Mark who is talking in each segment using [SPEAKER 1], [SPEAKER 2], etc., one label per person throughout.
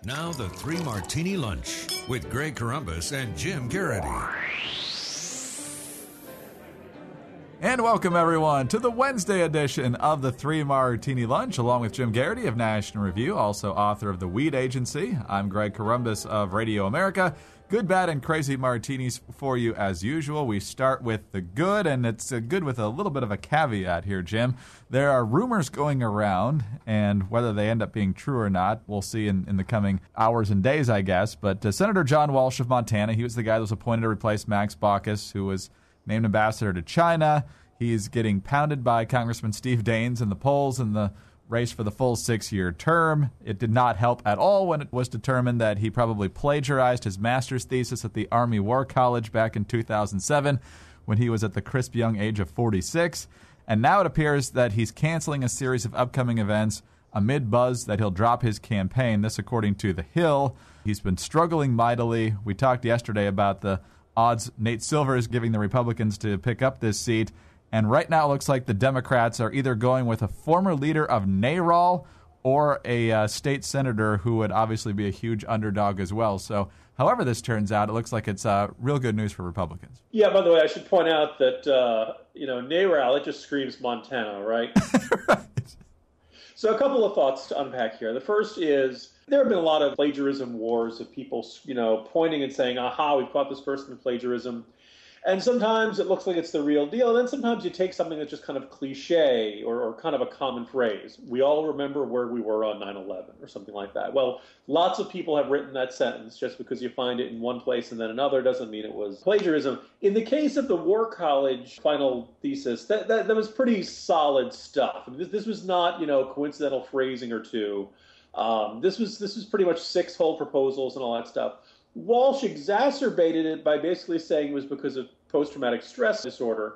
[SPEAKER 1] Now the Three Martini Lunch with Greg Corombos and Jim Garrity.
[SPEAKER 2] And welcome, everyone, to the Wednesday edition of the Three Martini Lunch, along with Jim Garrity of National Review, also author of The Weed Agency. I'm Greg Corombos of Radio America. Good, bad, and crazy martinis for you as usual. We start with the good, and it's good with a little bit of a caveat here, Jim. There are rumors going around, and whether they end up being true or not, we'll see in the coming hours and days, I guess. But Senator John Walsh of Montana, he was the guy that was appointed to replace Max Baucus, who was named ambassador to China. He's getting pounded by Congressman Steve Daines in the polls in the race for the full 6-year term. It did not help at all when it was determined that he probably plagiarized his master's thesis at the Army War College back in 2007 when he was at the crisp young age of 46. And now it appears that he's canceling a series of upcoming events amid buzz that he'll drop his campaign. This according to The Hill. He's been struggling mightily. We talked yesterday about the odds Nate Silver is giving the Republicans to pick up this seat. And right now it looks like the Democrats are either going with a former leader of NARAL or a state senator who would obviously be a huge underdog as well. So however this turns out, it looks like it's real good news for Republicans.
[SPEAKER 3] Yeah, by the way, I should point out that, NARAL, it just screams Montana, right?
[SPEAKER 2] Right.
[SPEAKER 3] So a couple of thoughts to unpack here. The first is there have been a lot of plagiarism wars of people, pointing and saying, aha, we've caught this person in plagiarism. And sometimes it looks like it's the real deal. And then sometimes you take something that's just kind of cliche or kind of a common phrase. We all remember where we were on 9/11 or something like that. Well, lots of people have written that sentence. Just because you find it in one place and then another doesn't mean it was plagiarism. In the case of the War College final thesis, that was pretty solid stuff. I mean, this was not, coincidental phrasing or two. This was pretty much 6 whole proposals and all that stuff. Walsh exacerbated it by basically saying it was because of post-traumatic stress disorder,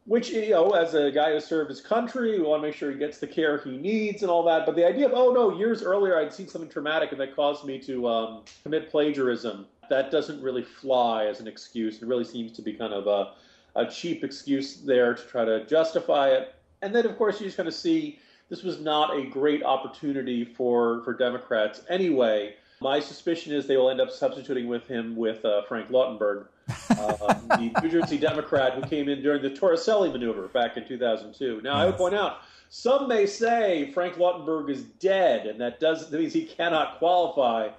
[SPEAKER 3] which, as a guy who served his country, we want to make sure he gets the care he needs and all that. But the idea of, years earlier I'd seen something traumatic and that caused me to commit plagiarism, that doesn't really fly as an excuse. It really seems to be kind of a cheap excuse there to try to justify it. And then, of course, you just kind of see this was not a great opportunity for Democrats anyway. My suspicion is they will end up substituting him with Frank Lautenberg, the New Jersey Democrat who came in during the Torricelli maneuver back in 2002. Now, I would point out, some may say Frank Lautenberg is dead, and that means he cannot qualify.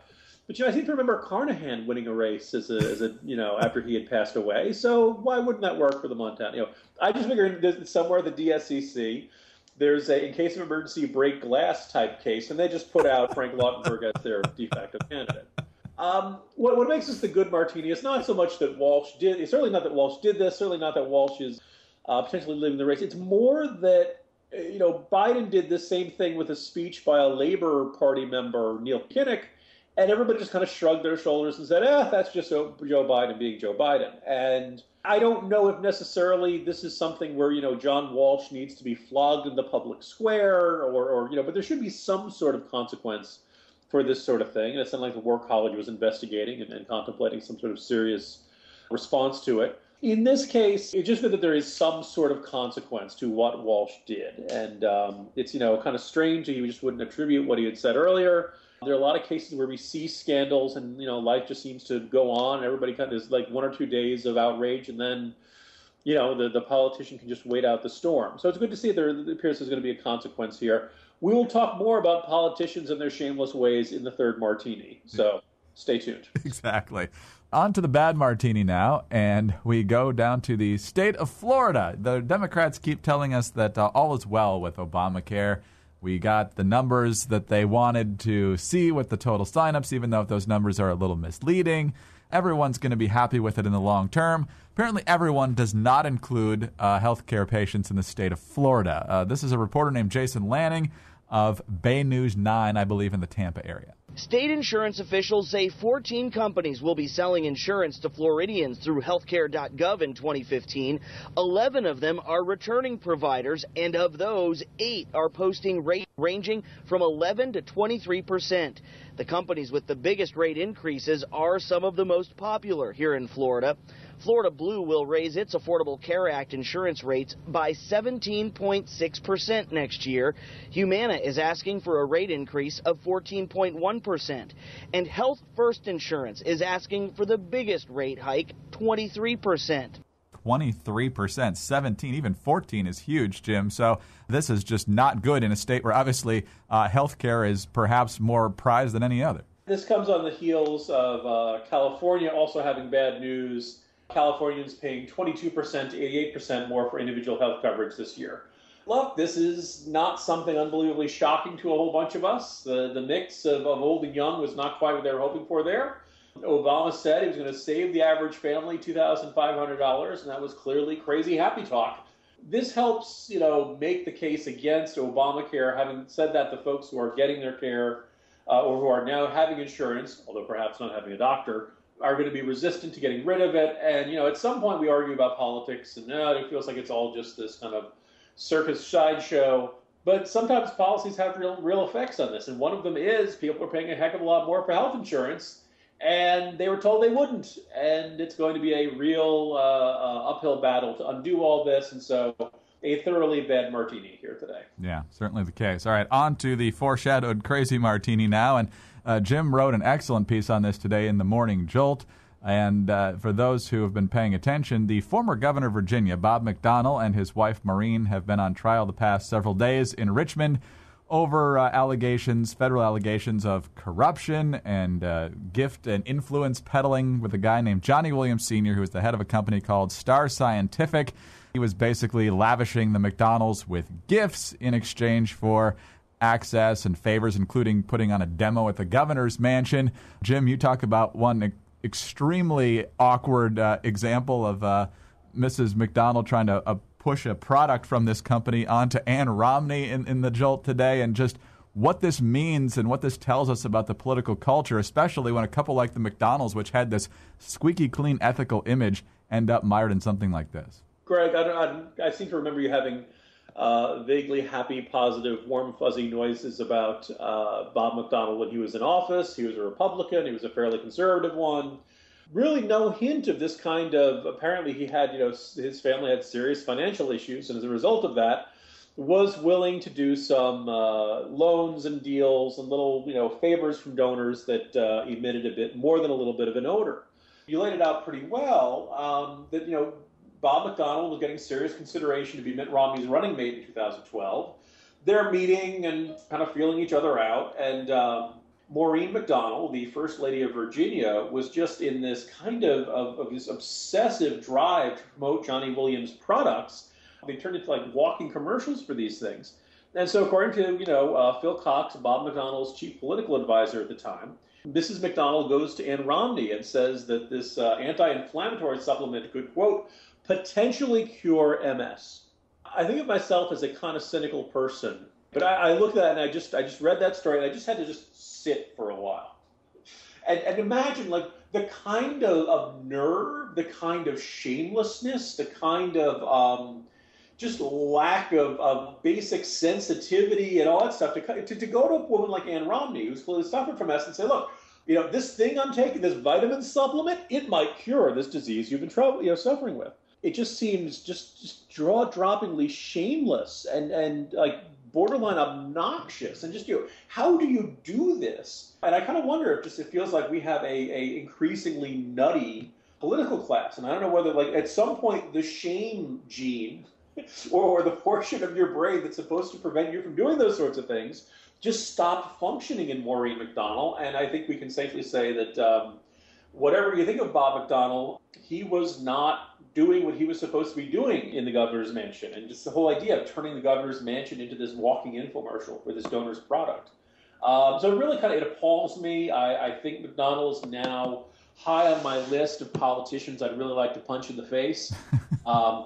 [SPEAKER 3] But I seem to remember Carnahan winning a race as a after he had passed away. So why wouldn't that work for the Montana? I just figured somewhere the DSCC. There's a, in case of emergency, break glass type case, and they just put out Frank Lautenberg as their de facto candidate. What makes this the good martini is not so much that Walsh did, it's certainly not that Walsh did this, certainly not that Walsh is potentially leaving the race. It's more that, Biden did the same thing with a speech by a Labor Party member, Neil Kinnock, and everybody just kind of shrugged their shoulders and said, that's just Joe Biden being Joe Biden. And I don't know if necessarily this is something where, John Walsh needs to be flogged in the public square or but there should be some sort of consequence for this sort of thing. And it sounded like the War College was investigating and contemplating some sort of serious response to it. In this case, it's just that there is some sort of consequence to what Walsh did. And it's, kind of strange that he just wouldn't attribute what he had said earlier. There are a lot of cases where we see scandals and, life just seems to go on. Everybody kind of is like 1 or 2 days of outrage and then, the politician can just wait out the storm. So it's good to see there appears there's going to be a consequence here. We will talk more about politicians and their shameless ways in the third martini. So stay tuned.
[SPEAKER 2] Exactly. On to the bad martini now, and we go down to the state of Florida. The Democrats keep telling us that all is well with Obamacare. We got the numbers that they wanted to see with the total signups, even though those numbers are a little misleading. Everyone's going to be happy with it in the long term. Apparently, everyone does not include healthcare patients in the state of Florida. This is a reporter named Jason Lanning of Bay News 9, I believe, in the Tampa area.
[SPEAKER 4] State insurance officials say 14 companies will be selling insurance to Floridians through healthcare.gov in 2015. 11 of them are returning providers, and of those, 8 are posting rates ranging from 11 to 23%. The companies with the biggest rate increases are some of the most popular here in Florida. Florida Blue will raise its Affordable Care Act insurance rates by 17.6% next year. Humana is asking for a rate increase of 14.1%. And Health First Insurance is asking for the biggest rate hike, 23%.
[SPEAKER 2] 23%, 17, even 14 is huge, Jim. So this is just not good in a state where obviously health care is perhaps more prized than any other.
[SPEAKER 3] This comes on the heels of California also having bad news. Californians paying 22% to 88% more for individual health coverage this year. Look, this is not something unbelievably shocking to a whole bunch of us. The mix of old and young was not quite what they were hoping for there. Obama said he was going to save the average family $2,500, and that was clearly crazy happy talk. This helps, make the case against Obamacare. Having said that, the folks who are getting their care or who are now having insurance, although perhaps not having a doctor, are going to be resistant to getting rid of it. And, at some point we argue about politics, and it feels like it's all just this kind of circus sideshow. But sometimes policies have real effects on this. And one of them is people are paying a heck of a lot more for health insurance, and they were told they wouldn't. And it's going to be a real uphill battle to undo all this. And so a thoroughly bad martini here today.
[SPEAKER 2] Yeah, certainly the case. All right, on to the foreshadowed crazy martini now. And Jim wrote an excellent piece on this today in the Morning Jolt. And for those who have been paying attention, the former governor of Virginia, Bob McDonnell, and his wife Maureen have been on trial the past several days in Richmond over federal allegations of corruption and gift and influence peddling with a guy named Johnny Williams Sr., who was the head of a company called Star Scientific. He was basically lavishing the McDonald's with gifts in exchange for access and favors, including putting on a demo at the governor's mansion. Jim, you talk about one extremely awkward example of Mrs. McDonnell trying to push a product from this company onto Ann Romney in the Jolt today, and just what this means and what this tells us about the political culture, especially when a couple like the McDonald's, which had this squeaky clean ethical image, end up mired in something like this.
[SPEAKER 3] Greg, I seem to remember you having vaguely happy, positive, warm, fuzzy noises about Bob McDonnell when he was in office. He was a Republican. He was a fairly conservative one. Really no hint of this kind of, apparently he had, his family had serious financial issues, and as a result of that, was willing to do some loans and deals and little, favors from donors that emitted a bit more than a little bit of an odor. You laid it out pretty well that, Bob McDonnell was getting serious consideration to be Mitt Romney's running mate in 2012. They're meeting and kind of feeling each other out, and Maureen McDonnell, the First Lady of Virginia, was just in this kind of this obsessive drive to promote Johnny Williams products. They turned into like walking commercials for these things. And so according to, Phil Cox, Bob McDonnell's chief political advisor at the time, Mrs. McDonnell goes to Ann Romney and says that this anti-inflammatory supplement could, quote, potentially cure MS. I think of myself as a kind of cynical person, but I looked at that and I just read that story and I just had to just sit for a while. And imagine like the kind of nerve, the kind of shamelessness, the kind of just lack of basic sensitivity and all that stuff to go to a woman like Ann Romney, who's clearly suffered from MS, and say, look, this thing I'm taking, this vitamin supplement, it might cure this disease you've been suffering with. It just seems just jaw-droppingly shameless and like borderline obnoxious. And just, how do you do this? And I kind of wonder if it feels like we have a increasingly nutty political class. And I don't know whether like at some point the shame gene or the portion of your brain that's supposed to prevent you from doing those sorts of things just stopped functioning in Maureen McDonnell. And I think we can safely say that whatever you think of Bob McDonnell, he was not doing what he was supposed to be doing in the governor's mansion. And just the whole idea of turning the governor's mansion into this walking infomercial for this donor's product. So it really it appalls me. I think McDonnell is now high on my list of politicians I'd really like to punch in the face,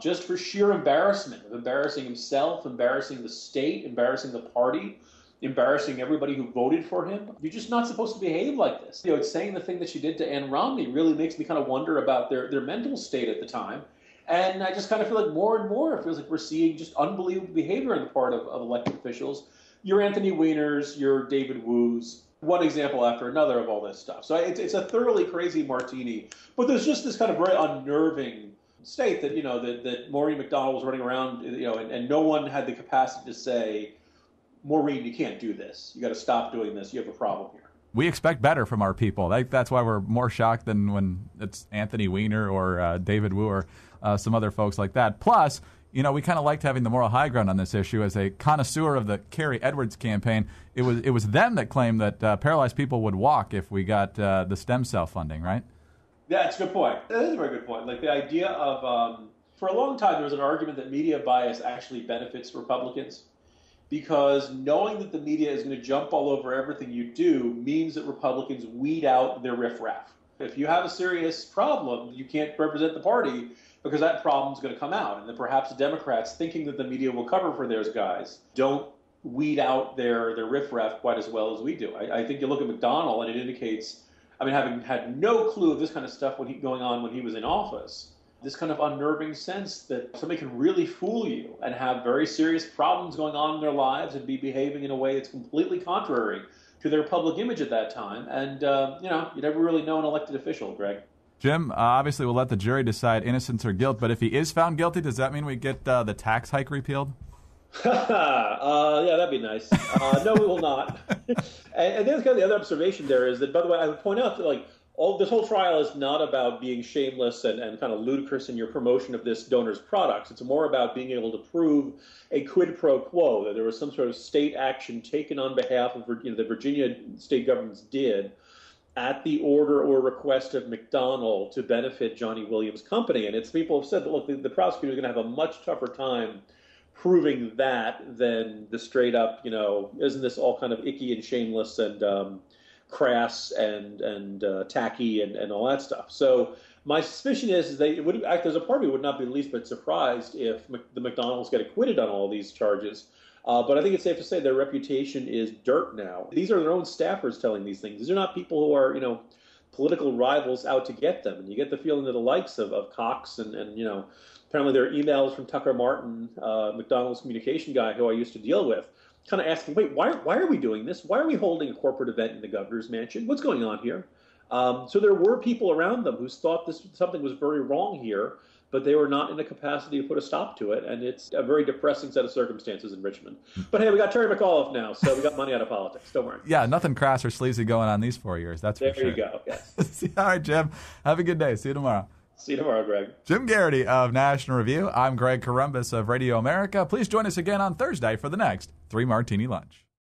[SPEAKER 3] just for sheer embarrassment of embarrassing himself, embarrassing the state, embarrassing the party, embarrassing everybody who voted for him. You're just not supposed to behave like this. It's saying the thing that she did to Ann Romney really makes me kind of wonder about their mental state at the time. And I just kind of feel like more and more it feels like we're seeing just unbelievable behavior on the part of elected officials. Your Anthony Weiners, your David Woos, one example after another of all this stuff. So it's a thoroughly crazy martini. But there's just this kind of very unnerving state that, that Maureen McDonnell was running around, and no one had the capacity to say, Maureen, you can't do this. You got to stop doing this. You have a problem here.
[SPEAKER 2] We expect better from our people. That's why we're more shocked than when it's Anthony Weiner or David Wu or some other folks like that. Plus, we kind of liked having the moral high ground on this issue. As a connoisseur of the Kerry Edwards campaign, it was them that claimed that paralyzed people would walk if we got the stem cell funding, right?
[SPEAKER 3] Yeah, it's a good point. That is a very good point. Like the idea of, for a long time, there was an argument that media bias actually benefits Republicans, because knowing that the media is going to jump all over everything you do means that Republicans weed out their riffraff. If you have a serious problem, you can't represent the party because that problem is going to come out. And then perhaps Democrats, thinking that the media will cover for those guys, don't weed out their riffraff quite as well as we do. I think you look at McDonnell and it indicates, having had no clue of this kind of stuff going on when he was in office, this kind of unnerving sense that somebody can really fool you and have very serious problems going on in their lives and be behaving in a way that's completely contrary to their public image at that time. And, you never really know an elected official, Greg.
[SPEAKER 2] Jim, obviously we'll let the jury decide innocence or guilt, but if he is found guilty, does that mean we get the tax hike repealed?
[SPEAKER 3] Yeah, that'd be nice. No, we will not. And then kind of the other observation there is that, by the way, I would point out that this whole trial is not about being shameless and kind of ludicrous in your promotion of this donor's products. It's more about being able to prove a quid pro quo, that there was some sort of state action taken on behalf of the Virginia state governments did at the order or request of McDonnell to benefit Johnny Williams' company. And people have said that, look, the prosecutor is going to have a much tougher time proving that than the straight up, isn't this all kind of icky and shameless and crass and tacky and all that stuff. So my suspicion is there's a part of me would not be the least bit surprised if the McDonald's get acquitted on all these charges. But I think it's safe to say their reputation is dirt now. These are their own staffers telling these things. These are not people who are, political rivals out to get them. And you get the feeling that the likes of Cox and apparently there are emails from Tucker Martin, McDonald's communication guy who I used to deal with, kind of asking, wait, why are we doing this? Why are we holding a corporate event in the governor's mansion? What's going on here? So there were people around them who thought something was very wrong here, but they were not in a capacity to put a stop to it. And it's a very depressing set of circumstances in Richmond. But hey, we got Terry McAuliffe now, so we got money out of politics. Don't worry.
[SPEAKER 2] Yeah, nothing crass or sleazy going on these 4 years. That's for sure.
[SPEAKER 3] There you go. Yes.
[SPEAKER 2] All right, Jim. Have a good day. See you tomorrow.
[SPEAKER 3] See you tomorrow, Greg.
[SPEAKER 2] Jim Garrity of National Review. I'm Greg Corombos of Radio America. Please join us again on Thursday for the next 3 Martini Lunch.